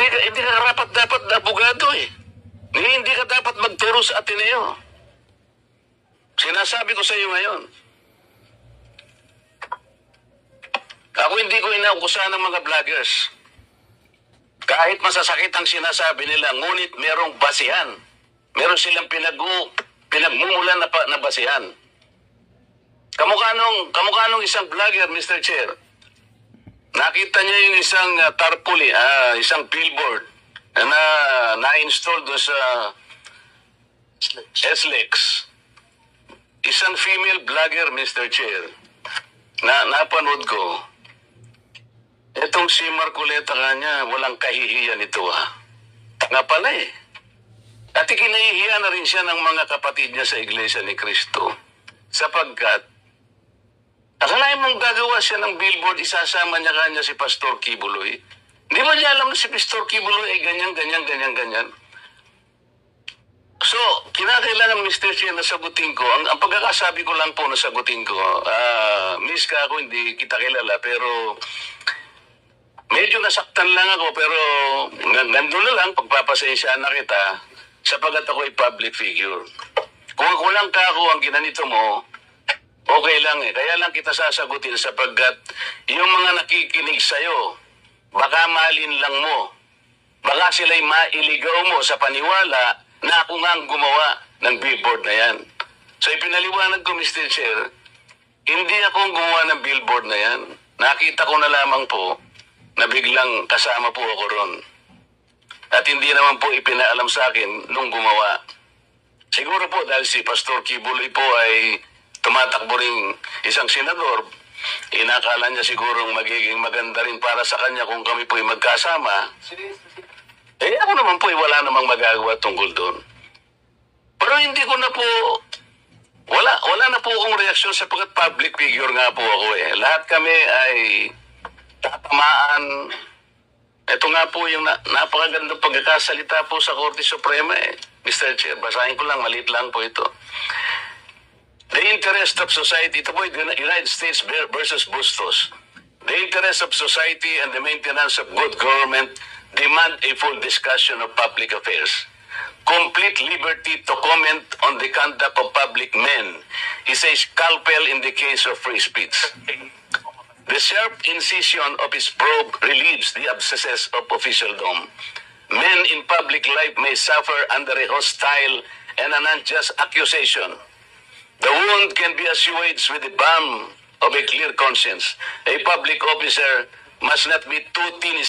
Hindi ka dapat na abogado eh. Hindi ka dapat magturo sa Ateneo. Sinasabi ko sa iyo ngayon. Ako hindi ko inaukusahan ng mga vloggers. Kahit masasakit ang sinasabi nila, ngunit merong basihan. Meron silang pinagmumulan na basihan. Kamukha nung isang vlogger, Mr. Chair. Nakita niya yung isang tarpaulin, isang billboard na na-install doon sa SLEX. Isang female vlogger, Mr. Chair, na napanood ko. Itong si Marcoleta kanya, walang kahihiyan ito Nga pala eh. At ikinahihiya na rin siya ng mga kapatid niya sa Iglesia ni Cristo. Sapagkat, akalain mong gagawa siya ng billboard, isasama niya kanya si Pastor Kibuloy. Hindi ba niya alam na si Pastor Kibuloy ay ganyan. So, kinakailangan, Mr. Chair, na sagutin ko. Ang pagkakasabi ko lang po na sagutin ko, miss ka ako, hindi kita kilala, pero medyo nasaktan lang ako, pero nandun na lang, pagpapasensya na kita, sapagat ako ay public figure. Kung ako lang ka ako ang ginanito mo, okay lang eh. Kaya lang kita sasagutin sapagkat yung mga nakikinig sa'yo, baka malin lang mo. Baka sila'y mailigaw mo sa paniwala na ako nga ang gumawa ng billboard na yan. So ipinaliwanag ko, Mr. Chair, hindi ako ang gumawa ng billboard na yan. Nakita ko na lamang po na biglang kasama po ako ron. At hindi naman po ipinaalam sa akin nung gumawa. Siguro po dahil si Pastor Kibuloy po ay tumatakbo ring isang senador, inakala niya siguro magiging maganda rin para sa kanya kung kami po ay magkasama. Ako naman po ay wala namang magagawa tungkol doon. Pero hindi ko na po, wala na po akong reaksyon sapagkat public figure nga po ako eh. Lahat kami ay tatamaan. Ito nga po yung napakagandang pagkakasalita po sa Korte Suprema eh. Mr. Chair, basahin ko lang, maliit lang po ito. The interest of society, ito po yung United States versus Bustos. The interest of society and the maintenance of good government demand a full discussion of public affairs. Complete liberty to comment on the conduct of public men is a scalpel in the case of free speech. The sharp incision of his probe relieves the abscesses of officialdom. Men in public life may suffer under a hostile and an unjust accusation. The wound can be assuaged with the balm of a clear conscience. A public officer must not be too thin